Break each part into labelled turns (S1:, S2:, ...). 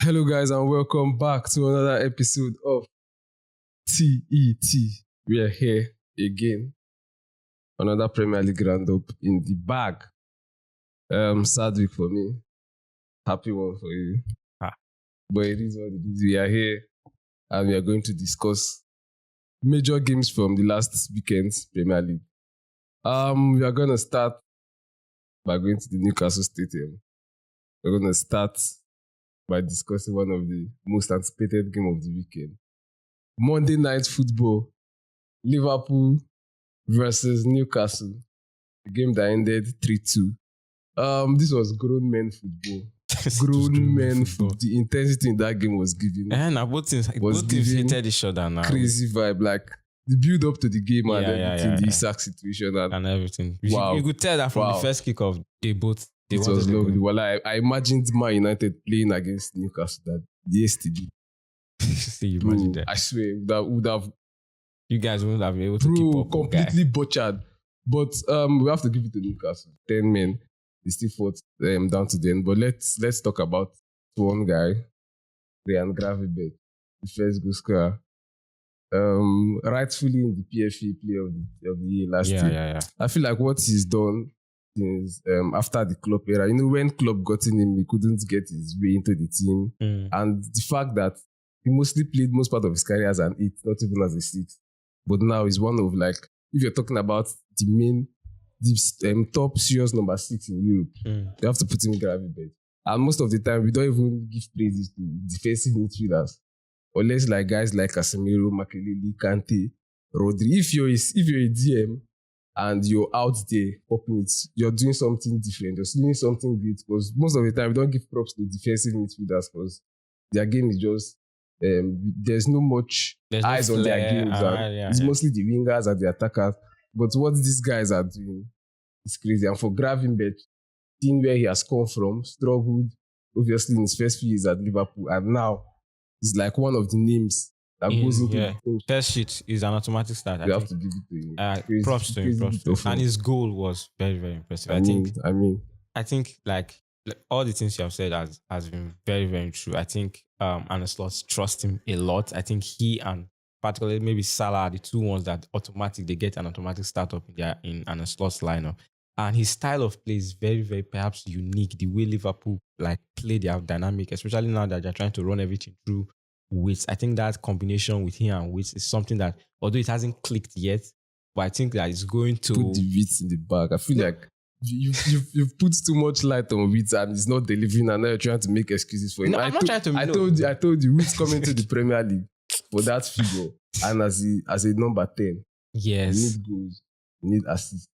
S1: Hello guys and welcome back to another episode of TET. We are here again. Another Premier League roundup in the bag. Sad week for me. Happy one for you. But it is what it is. We are here and we are going to discuss major games from the last weekend's Premier League. We are going to start by going to the Newcastle Stadium. We're going to start by discussing one of the most anticipated game of the weekend. Monday Night Football, Liverpool versus Newcastle. A game that ended 3-2. This was grown men football. Grown men football. The intensity in that game was given.
S2: And both teams hated each other now.
S1: Crazy vibe. Like the build up to the game and everything, the Isaac situation
S2: and everything.
S1: Wow.
S2: You could tell that from the first kickoff, it
S1: was lovely. Well, I imagined Man United playing against Newcastle that yesterday.
S2: See, you imagine that.
S1: I swear, would have.
S2: You guys wouldn't have been able to keep up.
S1: Completely butchered. But we have to give it to Newcastle. 10 men. They still fought down to the end. But let's talk about one guy, Ryan Gravenberch, the first goal scorer. Rightfully in the PFA Player of the Year last year.
S2: Yeah.
S1: I feel like what he's done since after the Klopp era, when Klopp got in him, he couldn't get his way into the team. And the fact that he mostly played most part of his career as an 8, not even as a 6. But now he's one of, like, if you're talking about the top serious number 6 in Europe, you have to put him in Gravenberch. And most of the time, we don't even give praises to defensive midfielders. Unless like guys like Casemiro, Makelele, Kante, Rodri. If you're a DM and you're out there popping it, you're doing something different. You're doing something great. Because most of the time, we don't give props to defensive midfielders because their game is just there's no much eyes on their games. It's mostly the wingers and the attackers. But what these guys are doing is crazy. And for Gravenberch, seeing where he has come from, struggled obviously in his first few years at Liverpool, and now he's like one of the names that goes into the team.
S2: First sheet is an automatic start.
S1: You have to give it to him.
S2: Props to him. And his goal was very, very impressive. I think like all the things you have said has been very, very true. I think Arne Slot trusts him a lot. I think he and particularly maybe Salah are the two ones that they get an automatic startup in Arne Slot's lineup. And his style of play is very, very perhaps unique. The way Liverpool like play their dynamic, especially now that they're trying to run everything through Wits. I think that combination with him and Wits is something that, although it hasn't clicked yet, but I think that it's going to
S1: put the Wits in the bag. I feel like you've put too much light on Wits and he's not delivering, and now you're trying to make excuses for him.
S2: No, I'm not trying to.
S1: I told you, Wits coming to the Premier League for that figure and as a number 10.
S2: Yes,
S1: you need goals, you need assists.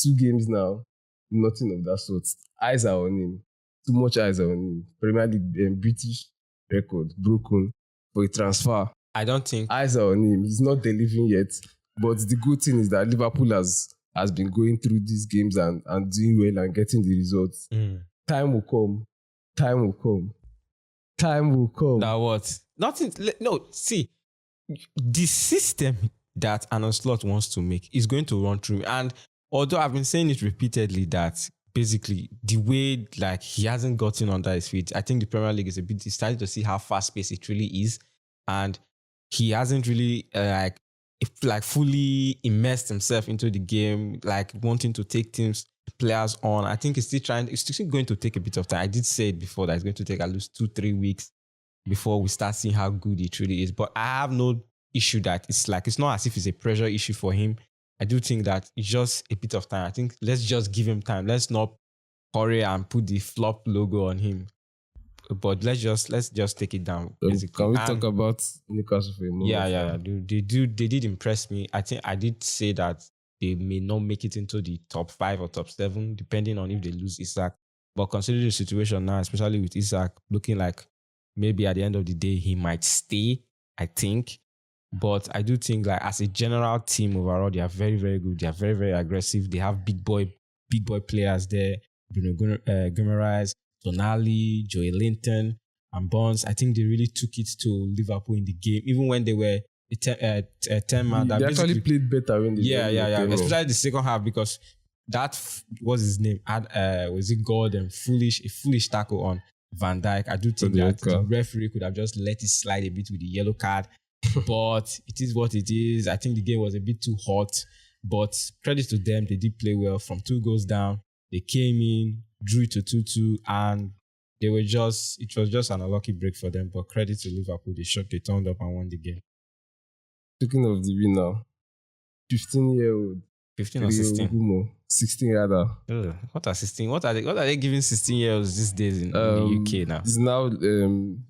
S1: 2 games now, nothing of that sort. Eyes are on him. Too much eyes are on him. Premier League British record broken for a transfer.
S2: I don't think
S1: eyes are on him. He's not delivering yet. But the good thing is that Liverpool has been going through these games and doing well and getting the results. Time will come.
S2: Now what? Nothing. No, see, the system that Arne Slot wants to make is going to run through. And although I've been saying it repeatedly that basically the way like he hasn't gotten under his feet, I think the Premier League is he's starting to see how fast-paced it really is. And he hasn't really like fully immersed himself into the game, like wanting to take players on. I think it's still going to take a bit of time. I did say it before that it's going to take at least 2-3 weeks before we start seeing how good it really is. But I have no issue that it's not as if it's a pressure issue for him. I do think that it's just a bit of time. I think let's just give him time. Let's not hurry and put the flop logo on him. But let's just take it down.
S1: Can we talk about Newcastle for a moment?
S2: Yeah. They did impress me. I think I did say that they may not make it into the top 5 or top 7, depending on if they lose Isaac. But considering the situation now, especially with Isaac looking like maybe at the end of the day he might stay, I think. But I do think like as a general team overall, they are very, very good. They are very, very aggressive. They have big boy players there. Bruno Gyokeres, Tonali, Joey Linton, and Bonds. I think they really took it to Liverpool in the game, even when they were a 10-man.
S1: They actually played better when they
S2: especially the second half, because that was his name. Was it Gordon? A foolish tackle on Van Dijk. I do think that the referee could have just let it slide a bit with the yellow card. But it is what it is. I think the game was a bit too hot. But credit to them, they did play well. From 2 goals down, they came in, drew it to 2-2, and it was just an unlucky break for them. But credit to Liverpool, they turned up and won the game.
S1: Speaking of the winner, 15-year-old.
S2: 15 or 16?
S1: 16 rather.
S2: What are 16? What are they giving 16-year-olds these days in the UK now?
S1: He's now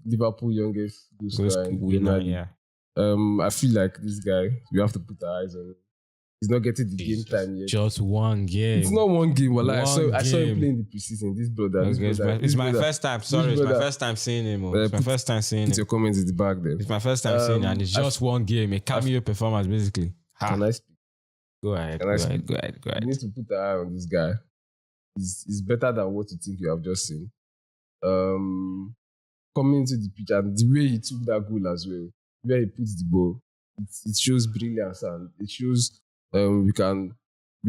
S1: Liverpool youngest
S2: winner. Yeah.
S1: I feel like this guy, we have to put our eyes on him. He's not getting the game time yet.
S2: Just one game.
S1: It's not one game. Well, I saw him playing the preseason. This brother.
S2: It's my first time. Sorry, it's my first time seeing him. It's my first time seeing him.
S1: Put your comments in the back there.
S2: It's my first time seeing him, and it's just one game. A cameo performance, basically.
S1: Can I speak?
S2: Go ahead. Go ahead.
S1: You need to put an eye on this guy. He's better than what you think you have just seen. Coming into the pitch and the way he took that goal as well, where he puts the ball, it shows brilliance, and it shows we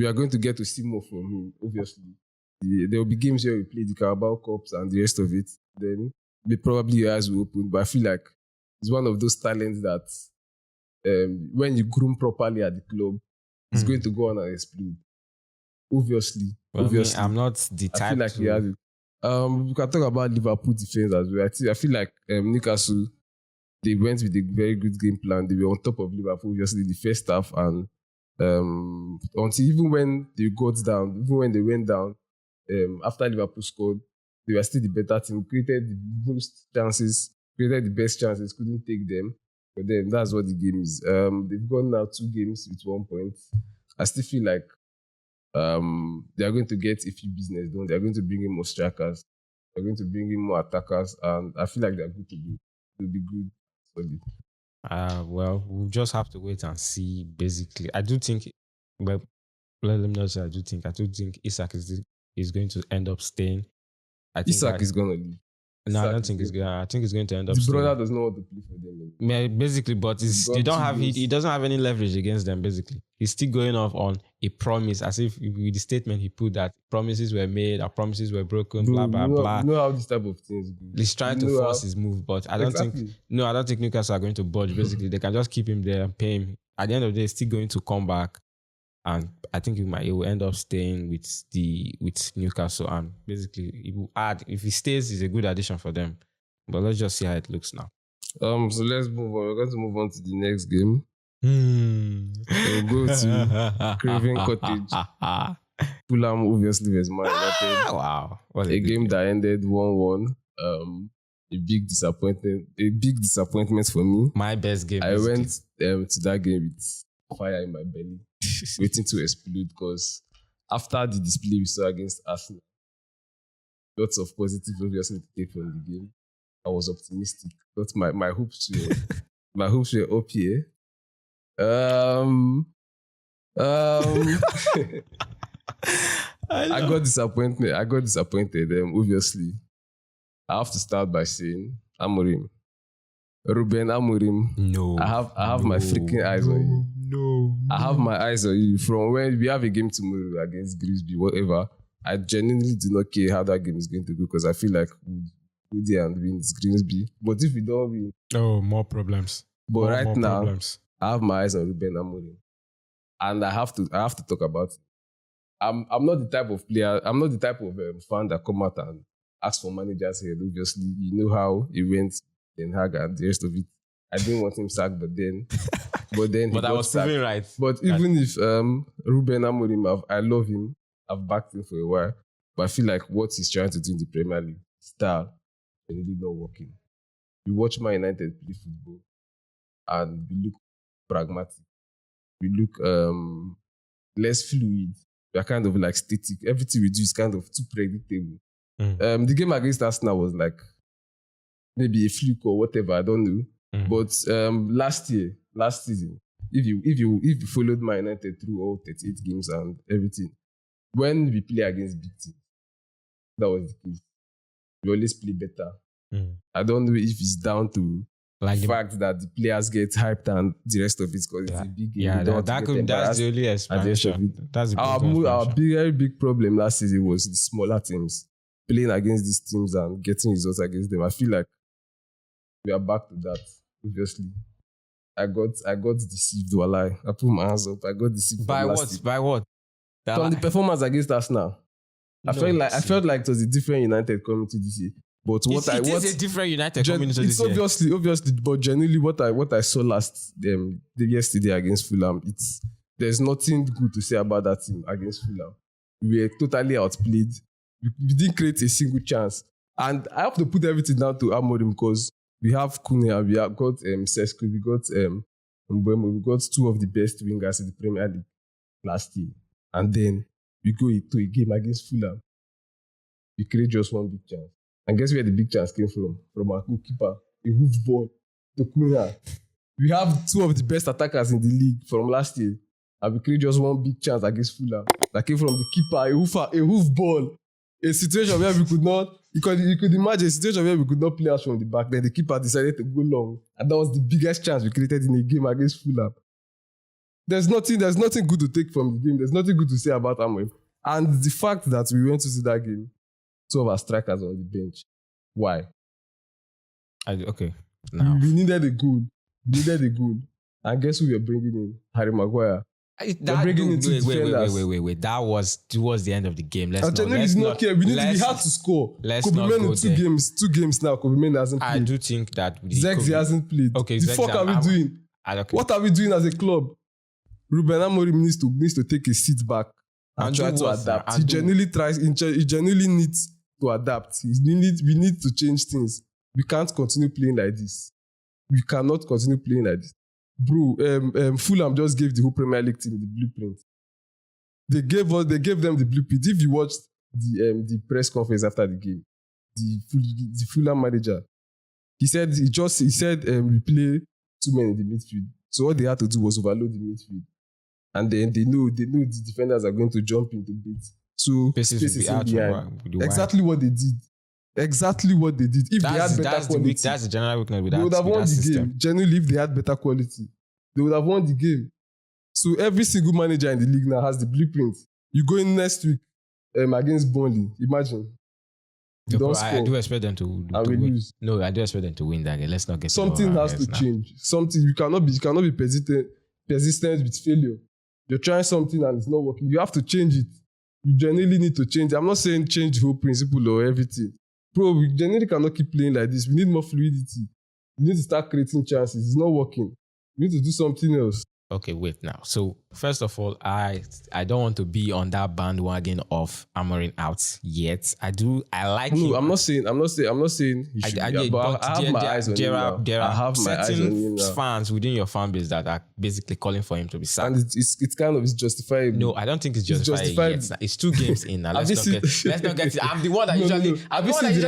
S1: are going to get to see more from him, obviously. There will be games where we play the Carabao Cups and the rest of it. Then probably your eyes will open. But I feel like he's one of those talents that when you groom properly at the club, he's going to go on and explode. Obviously.
S2: I'm not the type.
S1: I feel like he has it. We can talk about Liverpool defense as well. I feel like Newcastle, they went with a very good game plan. They were on top of Liverpool, obviously, the first half, and until even when they went down, after Liverpool scored, they were still the better team, created the most chances, created the best chances, couldn't take them. But then that's what the game is. They've gone now 2 games with 1 point. I still feel like they are going to get a few business done. They are going to bring in more strikers. They're going to bring in more attackers, and I feel like they're good to do. They'll be good.
S2: Well, we'll just have to wait and see. Basically, I do think. Well, let them know. I do think Isak is going to end up staying.
S1: Isak is going to leave.
S2: No, I don't think he's going. I think he's going to end up.
S1: The
S2: staying.
S1: brother does not want to play for them.
S2: Yeah, basically, but he doesn't have any leverage against them. Basically, he's still going off on a promise, as if with the statement he put that promises were made, or promises were broken, blah blah blah.
S1: You know how this type of things go.
S2: He's trying to force his move, but I don't think Newcastle are going to budge. Basically, they can just keep him there and pay him. At the end of the day, he's still going to come back, and I think he will end up staying with Newcastle. And basically, if he stays, he's a good addition for them. But let's just see how it looks now.
S1: So let's move on. We're going to move on to the next game. We'll go to Craven Cottage. Fulham obviously was Man United.
S2: Wow.
S1: A game that ended 1-1. A big disappointment for me.
S2: My best game.
S1: I went to that game with fire in my belly, waiting to explode, because after the display we saw against Arsenal, lots of positives obviously to take from the game. I was optimistic. But my hopes were up here. I got disappointed. Obviously, I have to start by saying Amorim. Ruben Amorim.
S2: No.
S1: I have my freaking eyes on you.
S2: No.
S1: I have my eyes on you. From when we have a game tomorrow against Grimsby, whatever, I genuinely do not care how that game is going to go, because I feel like we'll go there and win Grimsby. But if we don't win...
S2: Oh, more problems.
S1: But
S2: more
S1: now,
S2: problems.
S1: I have my eyes on Ruben Amorim. And I have to talk about it. I'm not the type of player, I'm not the type of fan that come out and ask for managers here. Obviously, you know how it went in Hag and the rest of it. I didn't want him sacked, but then
S2: I was proving right.
S1: But even if Ruben Amorim, I love him, I've backed him for a while, but I feel like what he's trying to do in the Premier League style is really not working. We watch Man United play football and we look pragmatic. We look less fluid. We are kind of like static. Everything we do is kind of too predictable. The game against Arsenal was like maybe a fluke or whatever, I don't know. But last season, if you followed Man United through all 38 games and everything, when we play against big teams, that was the case. We always play better. I don't know if it's down to like the fact that the players get hyped and the rest of it, because it's a big game.
S2: Yeah, that's the only explanation. That's
S1: our very big problem last season was the smaller teams. playing against these teams and getting results against them. I feel like we are back to that, obviously. I got deceived, walai. I put my hands up. I got deceived.
S2: By
S1: from
S2: what?
S1: last year.
S2: By what?
S1: From the performance against us now. I felt like it was a different United coming to this year. But
S2: it is a different United coming into this year.
S1: It's obviously, but generally what I saw yesterday against Fulham, there's nothing good to say about that team against Fulham. We were totally outplayed. We didn't create a single chance. And I have to put everything down to Amorim because we have Cunha, we have got Sesko, we got Mbeumo, we got two of the best wingers in the Premier League last year. And then we go into a game against Fulham. We create just one big chance. And guess where the big chance came from? From our goalkeeper, a hoof ball to Cunha. We have two of the best attackers in the league from last year. And we create just one big chance against Fulham. That came from the keeper, a hoof ball. A situation where we could not, you could imagine a situation where we could not play us from the back. Then the keeper decided to go long. And that was the biggest chance we created in a game against Fulham. There's nothing good to take from the game. There's nothing good to say about Amorim. And the fact that we went to see that game, two of our strikers on the bench. Why?
S2: Okay. Now.
S1: We needed a goal. And guess who we are bringing in? Harry Maguire.
S2: Wait. That was towards the end of the game. We had
S1: to score.
S2: Let's not go there.
S1: Two games now. Kobe hasn't played.
S2: I do think that
S1: Zexi hasn't played.
S2: Okay,
S1: the fuck are we doing? What are we doing as a club? Ruben Amorim needs to take a seat back and try to adapt. He genuinely needs to adapt. We need to change things. We can't continue playing like this. We cannot continue playing like this. Bro, Fulham just gave the whole Premier League team the blueprint. They gave them the blueprint. If you watched the press conference after the game, the Fulham manager, he said we play too many in the midfield. So what they had to do was overload the midfield. And then they know the defenders are going to jump into beat. So space is in behind. Exactly what they did. If they had better quality,
S2: that's the general weakness with that.
S1: They would have won the
S2: system.
S1: game. Generally, if they had better quality, they would have won the game. So every single manager in the league now has the blueprint. You go in next week against Burnley. Imagine.
S2: I do expect them to win. No, I do expect them to win that game. Let's not get
S1: something has to change. Something you cannot be persistent with failure. You're trying something and it's not working. You have to change it. You genuinely need to change. I'm not saying change the whole principle or everything. Bro, we genuinely cannot keep playing like this. We need more fluidity. We need to start creating chances. It's not working. We need to do something else.
S2: Okay, wait now. So first of all, I don't want to be on that bandwagon of Amorim out yet. I like him.
S1: No, I'm not saying he should be, but I have my eyes on him now.
S2: There are certain fans within your fan base that are basically calling for him to be sacked.
S1: And it's justifiable.
S2: No, I don't think it's justified yet. It's 2 games in now. Let's not get it. I'm the one that usually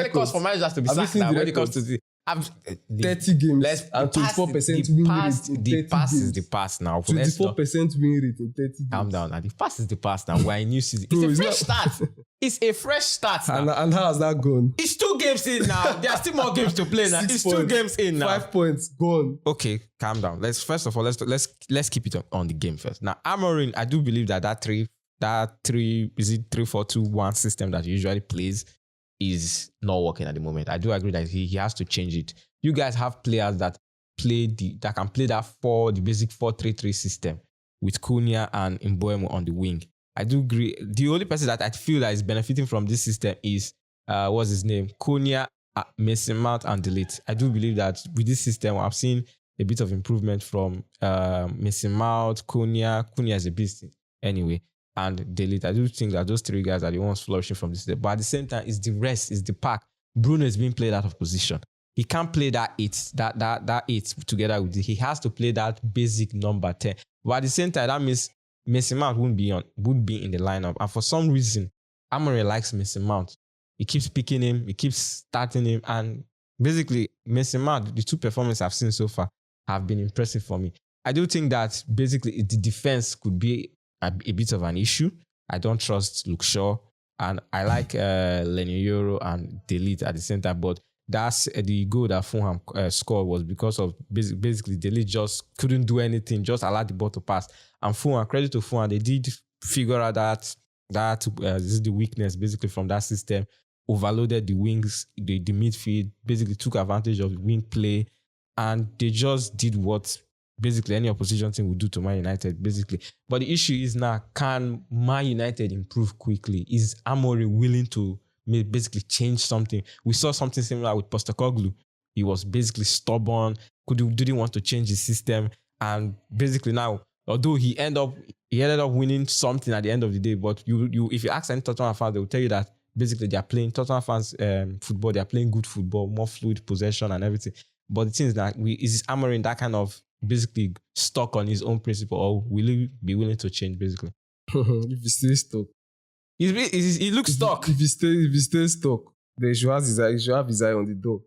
S2: calls for managers to be sacked now when it comes to the
S1: 30 games and 24% win rate in 30
S2: The past
S1: games.
S2: is the past now.
S1: 24% win rate in 30 games.
S2: Calm down now. The past is the past now. We're in new season. It's a fresh start. It's a fresh start now.
S1: And how has that gone?
S2: It's 2 games in now. There are still more games to play now. It's 2 games in now.
S1: 5 points gone.
S2: Okay, calm down. Let's keep it on the game first. Now, Amorim, I do believe that 3-4-2-1 system that he usually plays is not working at the moment. I do agree that he has to change it. You guys have players that can play the basic 4-3-3 system with Cunha and Mbeumo on the wing. I do agree. The only person that I feel that is benefiting from this system is what's his name? Cunha, Mason Mount, and Delete. I do believe that with this system, I've seen a bit of improvement from Mason Mount, Cunha. Cunha is a beast anyway. And Delete. I do think that those 3 guys are the ones flourishing from this. But at the same time, it's the rest, it's the pack. Bruno is being played out of position. He can't play that 8 together with it. He has to play that basic number 10. But at the same time, that means Mason Mount would be in the lineup. And for some reason, Amorim likes Mason Mount. He keeps picking him, he keeps starting him. And basically, Mason Mount, the 2 performances I've seen so far have been impressive for me. I do think that basically the defense could be a bit of an issue. I don't trust Luke Shaw, and I like Lenny Euro and Delete at the same time, but that's the goal that Fulham scored was because of basically Delete just couldn't do anything, just allowed the ball to pass. And Fulham, credit to Fulham, they did figure out that this is the weakness basically from that system. overloaded the wings, the midfield, basically took advantage of wing play, and they just did what basically any opposition team would do to Man United, basically. But the issue is now, can Man United improve quickly? Is Amorim willing to basically change something? We saw something similar with Postecoglou. He was basically stubborn, didn't want to change his system, and basically now, although he ended up winning something at the end of the day, but if you ask any Tottenham fan, they will tell you that basically they are playing Tottenham fans football, they are playing good football, more fluid possession and everything. But the thing is that is Amorim that kind of basically stuck on his own principle, or will he be willing to change basically?
S1: If he stays stuck.
S2: He looks stuck.
S1: If he stays stuck, then he should have his eye on the door.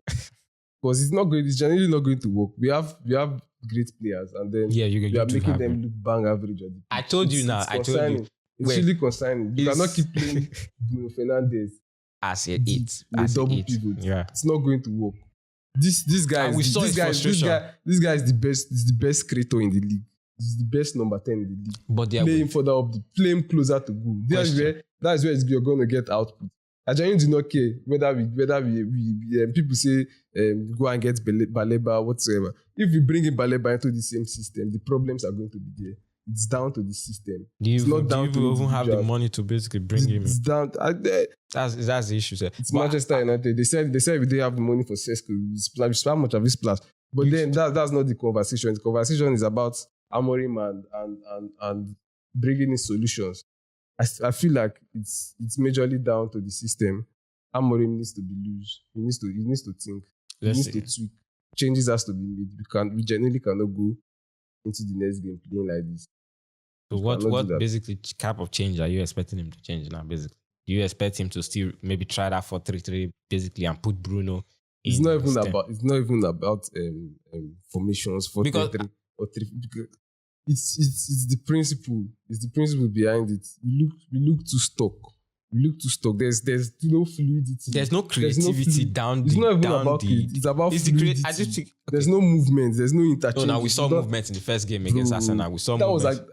S1: Because it's generally not going to work. We have great players, and then we are making them look bang average.
S2: I told you.
S1: It's really concerning. You cannot keep playing Bruno Fernandes
S2: as a
S1: double pivot. Yeah. It's not going to work. This guy is the best creator in the league. He's the best number 10 in the league.
S2: But
S1: play him further up, play him closer to goal. That's where you're going to get output. I genuinely do not care whether we people say go and get Baleba, whatsoever. If we bring in Baleba into the same system, the problems are going to be there. It's down to the system.
S2: Do you even have the money to basically bring him in?
S1: It's down.
S2: That's the issue, sir.
S1: It's Manchester United. They said we didn't have the money for Sesko. How much have we splashed? But then that's not the conversation. The conversation is about Amorim and bringing in solutions. I feel like it's majorly down to the system. Amorim needs to be loose. He needs to think. He needs to tweak. Changes has to be made. We genuinely cannot go into the next game playing like this.
S2: So what basically type of change are you expecting him to change now, basically? Do you expect him to still maybe try that 4-3-3 basically and put Bruno in?
S1: It's not even about formations 4-3-3 or 3. It's the principle. It's the principle behind it. We look too stuck. There's no fluidity.
S2: There's no creativity down the.
S1: It's not even about it. It's about fluidity. There's no movement. There's no interchange.
S2: No, we saw movement in the first game against Arsenal. We saw movement.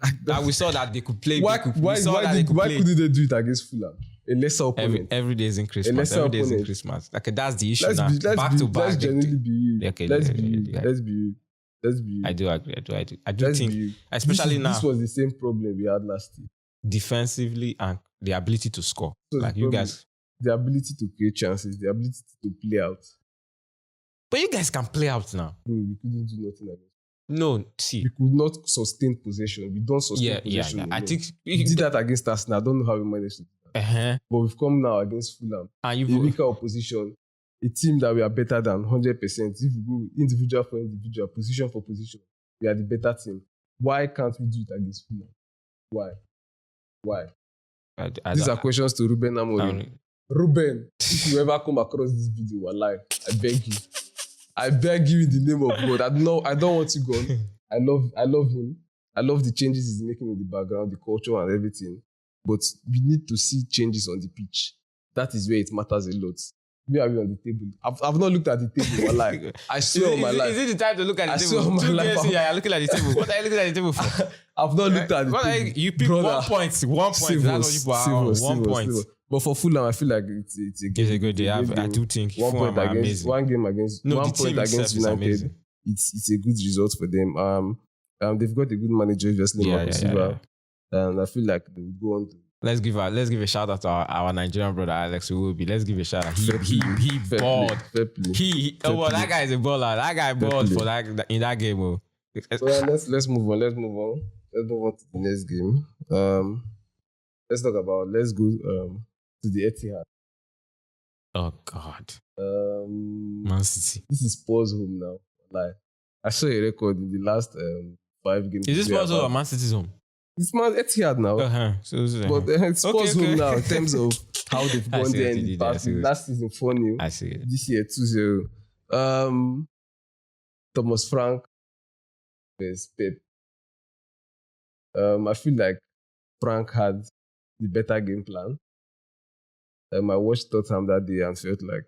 S2: We saw that they could play. Why
S1: couldn't they do it against Fulham? A lesser opponent.
S2: Every day is in Christmas. Every day is in Christmas. Okay, that's the issue now. Back to back.
S1: Let's genuinely be real.
S2: Okay,
S1: let's be real.
S2: I do think, especially now.
S1: This was the same problem we had last year.
S2: Defensively and the ability to score.
S1: So
S2: like you guys.
S1: The ability to create chances, the ability to play out.
S2: But you guys can play out now.
S1: We couldn't do nothing against.
S2: No, see.
S1: We could not sustain possession. We don't sustain possession. Yeah.
S2: I think
S1: we did that against Arsenal. I don't know how we managed to do that. But we've come now against Fulham. A weaker opposition. A team that we are better than 100%. If we go individual for individual, position for position, we are the better team. Why can't we do it against Fulham? Why? These are questions to Ruben Amorim. Ruben, if you ever come across this video, alive, I beg you. I beg you in the name of God. I don't want you gone. I love him. I love the changes he's making in the background, the culture and everything. But we need to see changes on the pitch. That is where it matters a lot. Where are we on the table? I've not looked at the table in my life. I swear on my life.
S2: Is it the time to look at the table?
S1: I swear on my life.
S2: You're looking at the table. What are you looking at the table for?
S1: I've not looked at the table.
S2: You pick 1 point. 1 point. That's what you put. 1 point.
S1: But for Fulham, I feel like it's
S2: a good day. I do think
S1: 1 point against
S2: amazing.
S1: 1 game against 1 point against United. It's a good result for them. They've got a good manager, obviously, Marco Silva, and I feel like they will go on to.
S2: Let's give a shout out to our Nigerian brother Alex Iwobi. Let's give a shout out. He balled. That guy is a baller. That guy balled for that in that game.
S1: So let's move on. Let's move on to the next game. Let's go to the Etihad.
S2: Oh God. Man City.
S1: This is Spurs home now. Like I saw a record in the last 5 games.
S2: Is this Spurs home or Man City's home?
S1: It's Etihad now. But it's Spurs home now in terms of how they've gone there in the past. Last season 4-0.
S2: I see it.
S1: This year 2-0. Thomas Frank versus Pep. I feel like Frank had the better game plan. I watched Tottenham that day and felt like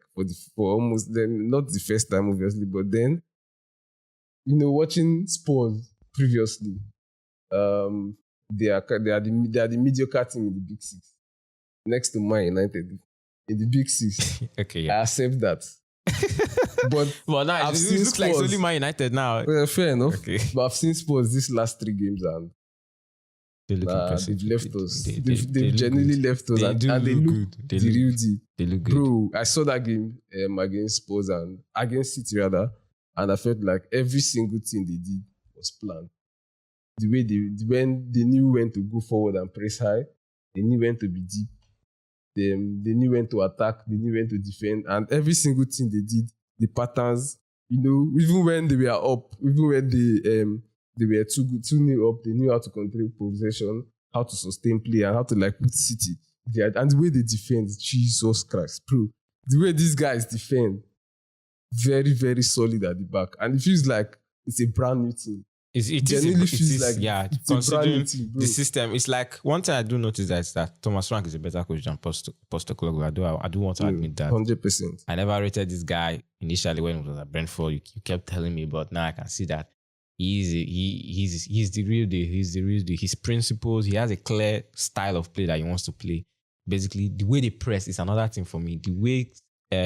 S1: for almost then, not the first time obviously, but then, watching Spurs previously, they are the mediocre team in the Big Six, next to Man United. in the big six.
S2: Okay,
S1: I accept that. But
S2: now
S1: I've
S2: it
S1: seen
S2: looks like it's
S1: Spurs.
S2: only Man United now.
S1: Well, fair enough.
S2: Okay.
S1: But I've seen Spurs these last 3 games and
S2: They look impressive.
S1: they've left us.
S2: They
S1: They've
S2: look
S1: genuinely
S2: good.
S1: left us,
S2: They
S1: and
S2: do
S1: they
S2: look
S1: look
S2: good. They
S1: the
S2: look-
S1: real deal.
S2: They look good.
S1: Bro, I saw that game against Spurs and against City rather, and I felt like every single thing they did was planned. The way when they knew when to go forward and press high, they knew when to be deep, they knew when to attack, they knew when to defend, and every single thing they did, the patterns, even when they were up, even when they were too new up, they knew how to control possession, how to sustain play, and how to like put City there. And the way they defend, Jesus Christ, bro. The way these guys defend, very, very solid at the back. And it feels like it's a brand new team.
S2: It
S1: Genuinely
S2: is,
S1: feels like it's a brand new
S2: considering
S1: team, bro.
S2: the system, it's like one thing I do notice is that Thomas Frank is a better coach than Postecoglou. I do want to admit that.
S1: 100%.
S2: I never rated this guy initially when he was at Brentford. You kept telling me, but now I can see that he's the real deal. He's the real deal. His principles, he has a clear style of play that he wants to play. Basically, the way they press is another thing for me. The way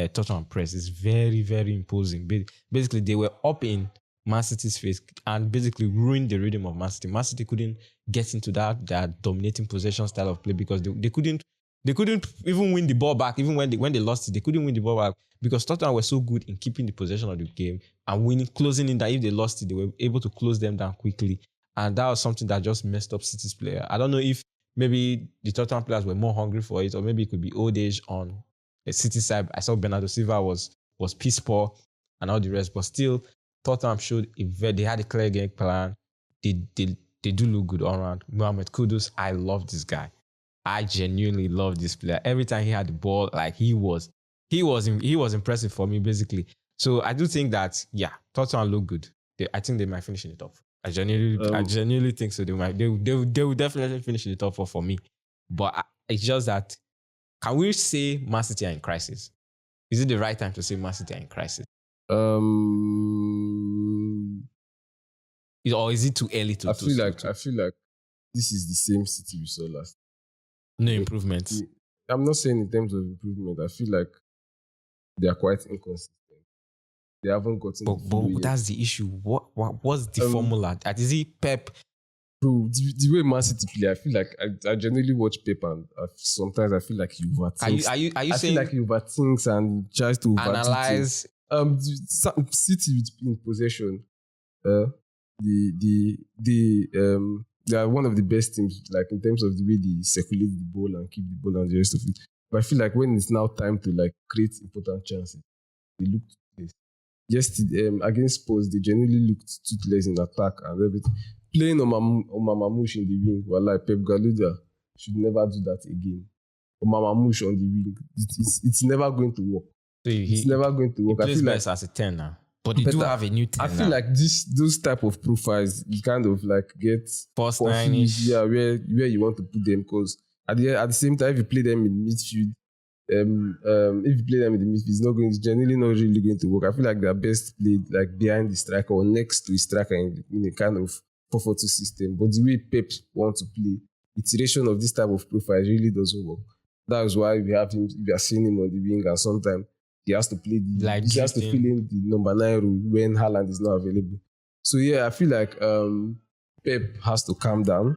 S2: Tottenham press is very, very imposing. Basically, they were up in Man City's face and basically ruined the rhythm of Man City. Man City couldn't get into that dominating possession style of play because they couldn't even win the ball back. Even when they lost it, they couldn't win the ball back because Tottenham were so good in keeping the possession of the game and winning, closing in, that if they lost it, they were able to close them down quickly. And that was something that just messed up City's player. I don't know if maybe the Tottenham players were more hungry for it, or maybe it could be old age on the City side. I saw Bernardo Silva was piss poor and all the rest, but still Tottenham showed they had a clear game plan. They do look good all around. Mohamed Kudus, I love this guy. I genuinely love this player. Every time he had the ball, like he was impressive for me basically. So I do think that Tottenham look good. I think they might finish in the top 4. I genuinely think so. They will definitely finish in the top 4 for me. But it's just that, can we say Man City are in crisis? Is it the right time to say Man City are in crisis? Or is it too early to?
S1: I feel like this is the same City we saw last.
S2: No improvements.
S1: I'm not saying in terms of improvement. I feel like they are quite inconsistent. They haven't gotten.
S2: But that's the issue. What's the formula? Is it Pep?
S1: Bro, the way Man City play, I feel like I generally watch Pep and sometimes I feel like he overthinks.
S2: Are you
S1: I
S2: saying
S1: feel like he overthinks and tries to
S2: analyze?
S1: City in possession. They are one of the best teams, like in terms of the way they circulate the ball and keep the ball and the rest of it. But I feel like when it's now time to like create important chances, they look toothless. Yesterday, against Spurs, they generally looked toothless in attack and everything. Playing Mamamouche in the wing, like Pep Guardiola should never do that again. Mamamouche on the wing, it's never going to work.
S2: So
S1: it's never going to work.
S2: He plays best as a 10 now. But they do have a new 10
S1: I feel like those type of profiles, you kind of like get
S2: first 9-ish.
S1: Yeah, where you want to put them, because at the same time, if you play them in midfield, it's generally not really going to work. I feel like they're best played like behind the striker or next to the striker in a kind of 4-4-2 system. But the way Pep wants to play, iteration of this type of profile really doesn't work. That is why we are seeing him on the wing, and sometimes he has to play he has to fill in the number 9 role when Haaland is not available. So I feel like Pep has to calm down.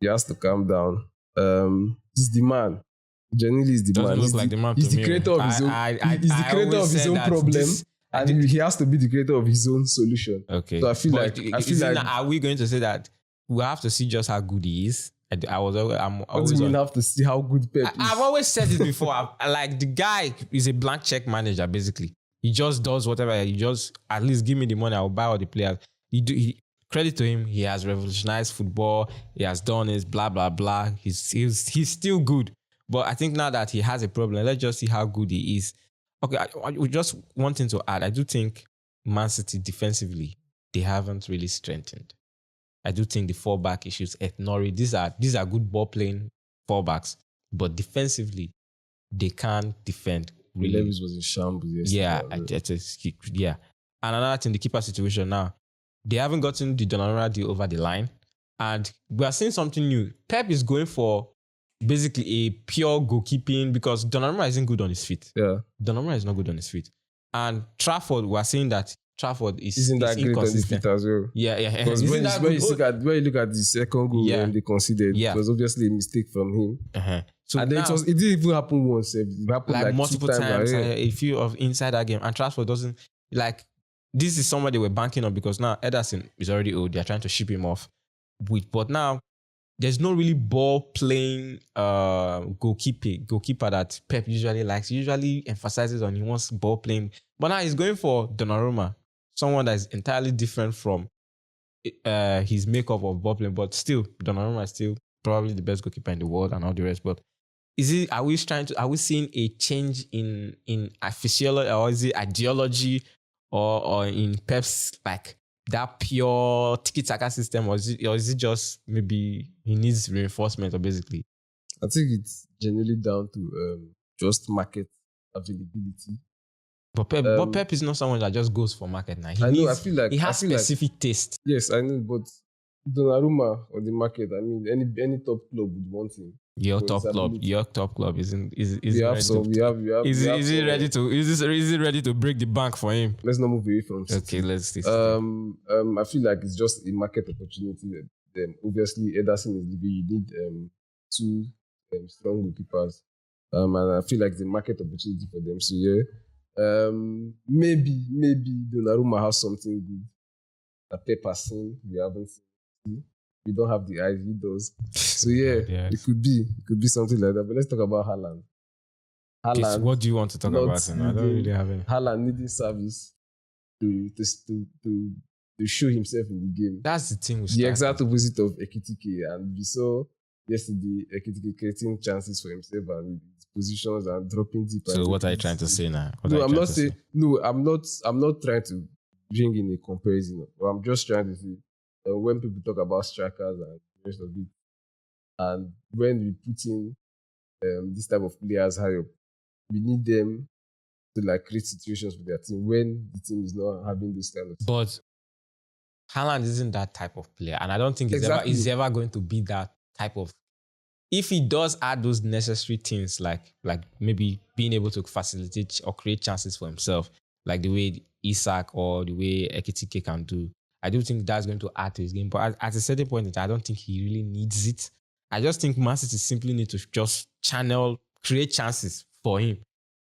S1: He has to calm down. He's the man. Genuinely, is the
S2: Doesn't
S1: man.
S2: Look like the man
S1: he's
S2: to
S1: the creator of his own. He's the creator of his own problem, and he has to be the creator of his own solution.
S2: Okay.
S1: So I feel like
S2: are we going to say that we have to see just how good he is? I'm
S1: what do
S2: always
S1: you mean have to see how good Pep is?
S2: I've always said it before. Like, the guy is a blank check manager, basically. He just does whatever. He just, at least give me the money, I'll buy all the players. Credit to him, he has revolutionized football. He has done his blah, blah, blah. He's still good. But I think now that he has a problem, let's just see how good he is. Okay, I just one thing to add. I do think Man City defensively, they haven't really strengthened. I do think the 4-back issues at Norwich, these are good ball playing 4-backs, but defensively, they can't defend really.
S1: Levis was in shambles yesterday.
S2: Yeah. And another thing, the keeper situation now, they haven't gotten the Donnarumma deal over the line, and we are seeing something new. Pep is going for basically a pure goalkeeping, because Donnarumma isn't good on his feet.
S1: Yeah.
S2: Donnarumma is not good on his feet. And Trafford, we're saying that Trafford
S1: isn't that great on the feet as well.
S2: Yeah.
S1: Because when you look at the second goal they conceded, it was obviously a mistake from him. So and then it didn't even happen once. It happened like
S2: multiple times. A few of inside that game. And Trafford doesn't, like, this is someone they were banking on, because now Ederson is already old. They're trying to ship him off. But now there's no really ball playing goalkeeper that Pep usually likes. He usually emphasizes on he wants ball playing. But now he's going for Donnarumma, someone that is entirely different from his makeup of ball playing. But still, Donnarumma is still probably the best goalkeeper in the world and all the rest. But are we seeing a change in physiology, or is it ideology, or in Pep's, like, that pure tiki-taka system, or is it just maybe he needs reinforcement, or basically?
S1: I think it's generally down to just market availability.
S2: But Pep is not someone that just goes for market now.
S1: I feel like
S2: he has specific taste.
S1: Yes, I know, but Donnarumma on the market, I mean, any top club would want him.
S2: Your top club is
S1: he ready
S2: to break the bank for him?
S1: Let's not move away from City.
S2: Okay, let's see.
S1: I feel like it's just a market opportunity. Obviously, Ederson is leaving. You need two strong goalkeepers, and I feel like it's a market opportunity for them. So yeah, maybe Donnarumma has something good that Pep has seen we haven't seen. We don't have the eyes, he does. So yeah, it could be something like that. But let's talk about Haaland.
S2: Okay, what do you want to talk about? I don't really have any.
S1: Haaland needing service to show himself in the game.
S2: That's the thing.
S1: The exact opposite of Ekitike, and we saw yesterday Ekitike creating chances for himself and his positions and dropping deep.
S2: So what are you trying to say now?
S1: I'm not trying to bring in a comparison. I'm just trying to say, when people talk about strikers and the rest of it, and when we put in this type of players high up, we need them to like create situations for their team when the team is not having this kind of.
S2: But Haaland isn't that type of player, and I don't think he's ever going to be that type of. If he does add those necessary things, like maybe being able to facilitate or create chances for himself, like the way Isak or the way Ekitike can do, I do think that's going to add to his game. But at a certain point, I don't think he really needs it. I just think Man City simply need to just create chances for him.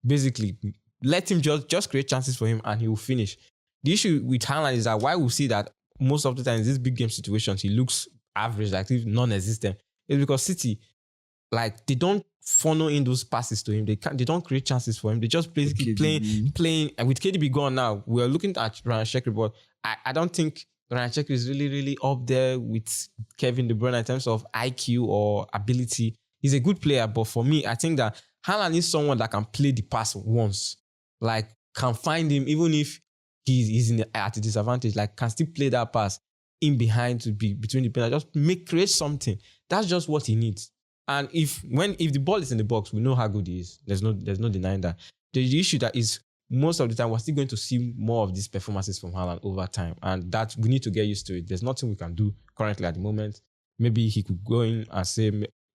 S2: Basically, let him just create chances for him and he will finish. The issue with Haaland is that why we see that most of the time in these big game situations, he looks average, like non-existent, is because City, like, they don't funnel in those passes to him. They don't create chances for him. They just basically playing. And with KDB gone now, we're looking at Ryan Shekri, but I don't think Ryan Shekri is really, really up there with Kevin De Bruyne in terms of IQ or ability. He's a good player, but for me, I think that Haaland is someone that can play the pass once. Like, can find him, even if he's at a disadvantage, like, can still play that pass in behind to be between the players. Just create something. That's just what he needs. And if the ball is in the box, we know how good he is. There's no denying that. The issue that is most of the time we're still going to see more of these performances from Haaland over time, and that we need to get used to it. There's nothing we can do currently at the moment. Maybe he could go in and say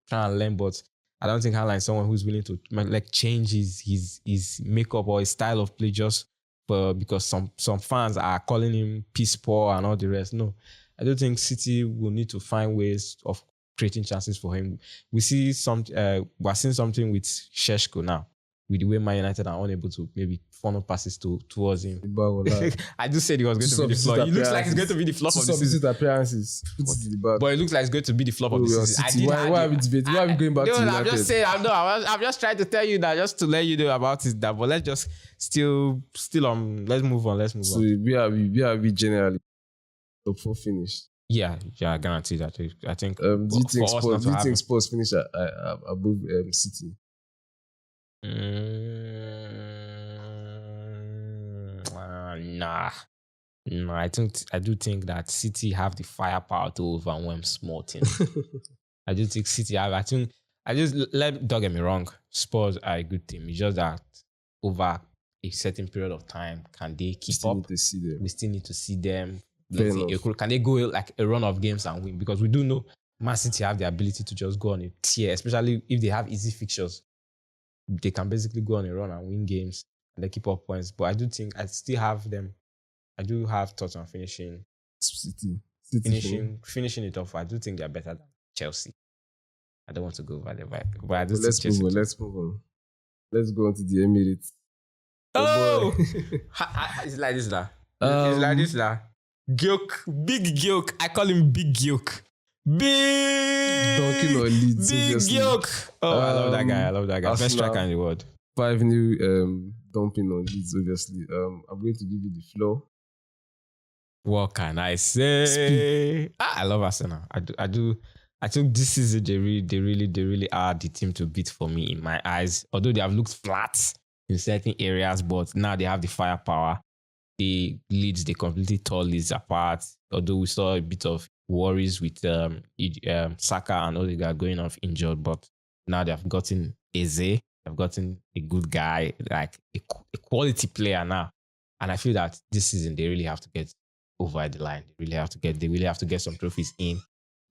S2: try and learn, but I don't think Haaland is someone who's willing to like change his makeup or his style of play just because some fans are calling him piss poor and all the rest. No, I don't think City will need to find ways of creating chances for him. We see we're seeing something with Šeško now, with the way Man United are unable to maybe funnel passes towards him. I just said he was going to be the flop. It looks like it's going to be the flop of the season.
S1: Appearances. But
S2: it looks like it's going to be the flop of the season.
S1: Why are we debating? Why are we going back to United?
S2: I'm just saying. I'm just trying to tell you that, just to let you know about it. But let's just still let's move on.
S1: So we are generally top 4 finished.
S2: Yeah, I guarantee that. I think.
S1: Do you think Spurs finish above City?
S2: Nah. I do think that City have the firepower to overwhelm small teams. I do think City have. Don't get me wrong. Spurs are a good team. It's just that over a certain period of time, can they keep up?
S1: We
S2: still need to see them. Can they go like a run of games and win? Because we do know Man City have the ability to just go on a tear, especially if they have easy fixtures. They can basically go on a run and win games and they keep up points. But I do think I still have them. I do have thoughts on finishing it off. I do think they're better than Chelsea. I don't want to go over there, but I do think
S1: let's
S2: Chelsea.
S1: Let's move on. Let's go on to the Emirates.
S2: Oh, it's like this, lah. It's like this, lah. Big Gyoke. I call him Big Gyoke.
S1: Dunking on Leeds,
S2: Big Gyoke. Oh, I love that guy.
S1: Arsenal,
S2: Best striker in the world.
S1: 5-0 dumping on Leeds, obviously. I'm going to give you the floor.
S2: What can I say? I love Arsenal. I do. I think this season they really are the team to beat for me in my eyes. Although they have looked flat in certain areas, but now they have the firepower. They completely tore Leeds apart. Although we saw a bit of worries with Saka and Odegaard going off injured, but now they have gotten Eze. They've gotten a good guy, like a quality player now. And I feel that this season they really have to get over the line. They really have to get some trophies in.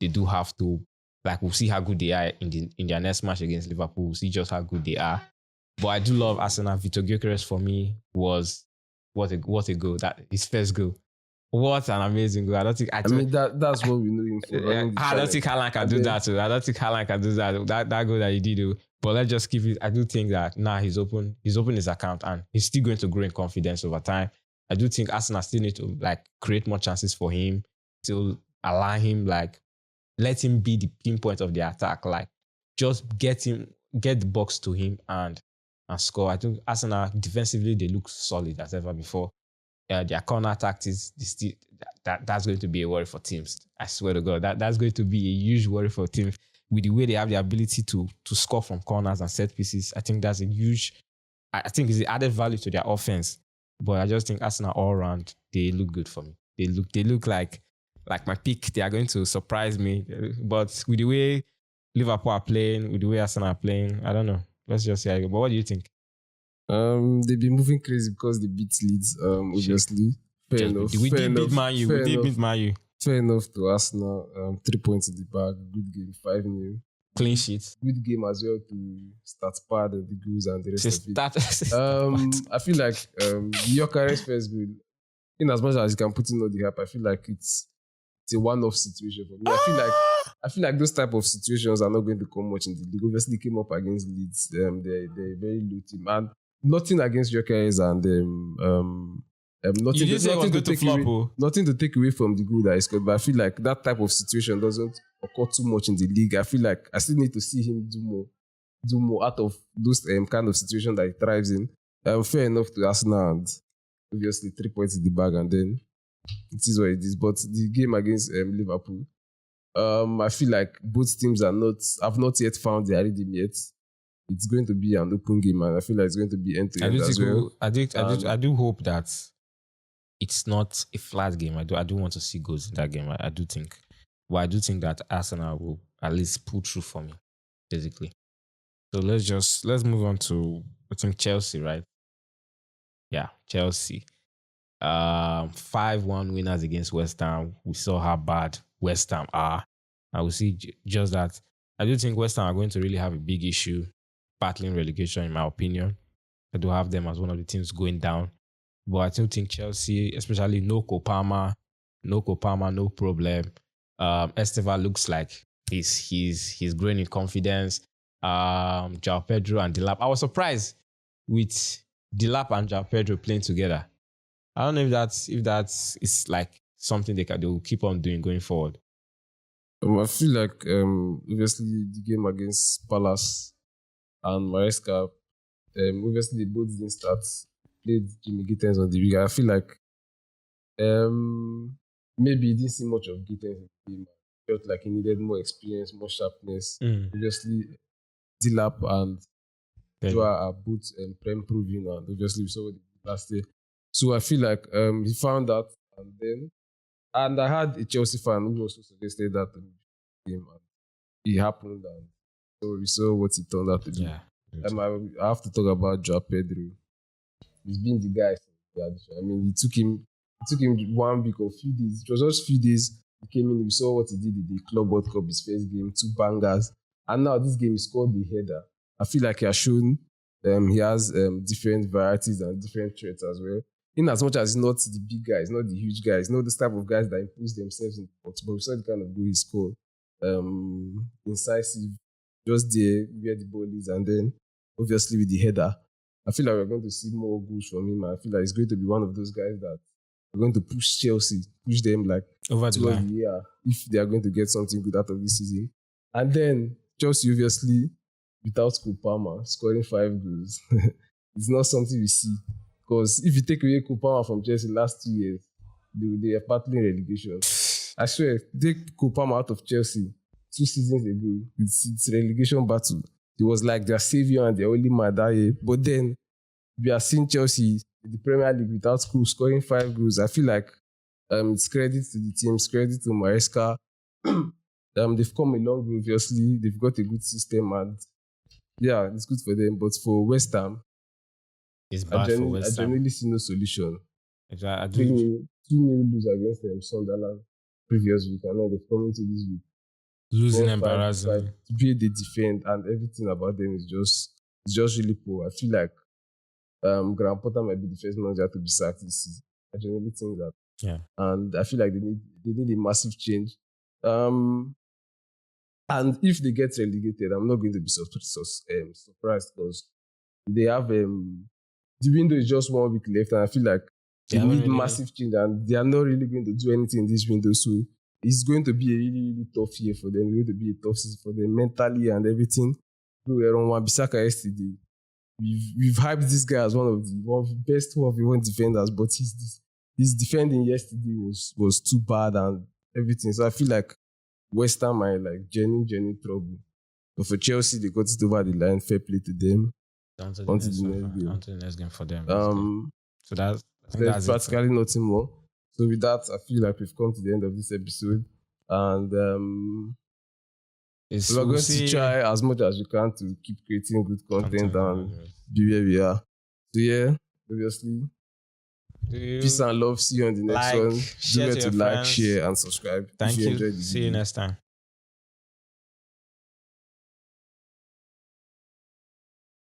S2: They do have to, like, we'll see how good they are in their next match against Liverpool. We'll see just how good they are. But I do love Arsenal. Vitor Gyokeres for me was what a goal. That his first goal. What an amazing goal.
S1: That's what we know him for.
S2: I don't think Haaland can do that too. I don't think Haaland can do that. That goal that he did. But let's just keep it. I do think that now he's opened his account and he's still going to grow in confidence over time. I do think Arsenal still need to create more chances for him to allow him let him be the pinpoint of the attack. Just get the box to him and score. I think Arsenal defensively they look solid as ever before. Their corner tactics, that's going to be a worry for teams. I swear to God, that's going to be a huge worry for teams with the way they have the ability to score from corners and set pieces. I think that's a huge. I think it's the added value to their offense. But I just think Arsenal all around they look good for me. They look like my pick. They are going to surprise me. But with the way Liverpool are playing, with the way Arsenal are playing, I don't know. Let's just see how it goes. But what do you think?
S1: They've been moving crazy because they beat Leeds, obviously. Fair enough.
S2: We did beat Man U.
S1: Fair enough to Arsenal. 3 points in the bag. Good game. 5-0.
S2: Clean sheets.
S1: Good game as well to start part of the goals and the rest of it. I feel like Gyokeres first goal, in as much as you can put in all the hype, I feel like it's a one-off situation for me. I feel like those type of situations are not going to come much in the league. Obviously, they came up against Leeds. They're a very low team. And nothing against Gyokeres and nothing to take away from the goal that he scored. But I feel like that type of situation doesn't occur too much in the league. I feel like I still need to see him do more out of those kind of situation that he thrives in. Fair enough to Arsenal and obviously 3 points in the bag and then it is what it is. But the game against Liverpool, I feel like both teams have not yet found their rhythm yet. It's going to be an open game and I feel like it's going to be end-to-end as well.
S2: I do hope that it's not a flat game. I do want to see goals in that game. I do think. But I do think that Arsenal will at least pull through for me, basically. So let's move on to, I think, Chelsea, right? Yeah, Chelsea. 5-1 winners against West Ham. We saw how bad West Ham are. I will see just that. I do think West Ham are going to really have a big issue battling relegation, in my opinion. I do have them as one of the teams going down. But I still think Chelsea, especially no Kopama, no problem. Esteva looks like he's growing in confidence. João Pedro and Delap. I was surprised with Delap and João Pedro playing together. I don't know if that's is like something they will keep on doing going forward.
S1: I feel like obviously the game against Palace and Maresca, obviously they both didn't start. Played Jimmy Gittens on the week. I feel like maybe he didn't see much of Gittens in the game. Felt like he needed more experience, more sharpness. Obviously, Delap and Joao are both prem-proven, and obviously we saw what they did last year. So I feel like he found that, and I had a Chelsea fan who also suggested that game, and it happened, and so we saw what it turned out to be.
S2: Yeah.
S1: I have to talk about Joao Pedro. He's been the guy. I mean, it took him 1 week or few days. It was just few days He came in, we saw what he did in the Club World Cup, his first game, 2 bangers. And now this game is called the header. I feel like he has shown he has different varieties and different traits as well. In as much as he's not the big guys, not the huge guys, not the type of guys that impose themselves in the box, but we saw the kind of goal he scored. Incisive, just there where the ball is, and then obviously with the header. I feel like we're going to see more goals from him. I feel like he's going to be one of those guys that are going to push Chelsea, push them like
S2: over the line.
S1: Yeah, if they are going to get something good out of this season. And then Chelsea, obviously, without Kupama scoring 5 goals, it's not something we see. Because if you take away Kupama from Chelsea last 2 years, they are battling relegation. I swear, take Kupama out of Chelsea 2 seasons ago, it's relegation battle. It was like their savior and their only man that year. But then we are seeing Chelsea in the Premier League without Kroos scoring 5 goals. I feel like it's credit to the team, it's credit to Maresca. They've come a long way, obviously. They've got a good system, and yeah, it's good for them. But for West Ham,
S2: it's bad for West Ham.
S1: I genuinely see no solution.
S2: Exactly.
S1: 2-0 lose against them, Sunderland previous week, and then they've come into this week.
S2: Losing embarrassing.
S1: Like, the way they defend and everything about them is just really poor. I feel like Graham Potter might be the first manager to be sacked this season. I genuinely think that.
S2: Yeah.
S1: And I feel like they need a massive change. And if they get relegated, I'm not going to be surprised because they have the window is just 1 week left, and I feel like they need massive change, and they are not really going to do anything in this window. So it's going to be a really, really tough year for them. It's going to be a tough season for them mentally and everything. We were on Wan-Bissaka yesterday. We've hyped this guy as one of the best defenders, but his defending yesterday was too bad and everything. So I feel like West Ham are like genuine trouble. But for Chelsea, they got it over the line. Fair play to them.
S2: On to the next game for them. So that's
S1: practically nothing more. So with that, I feel like we've come to the end of this episode, and we're going to try as much as we can to keep creating good content and be where we are. So yeah, obviously, peace and love. See you on the next one.
S2: Share
S1: to like, share, and subscribe.
S2: Thank you. See you next time.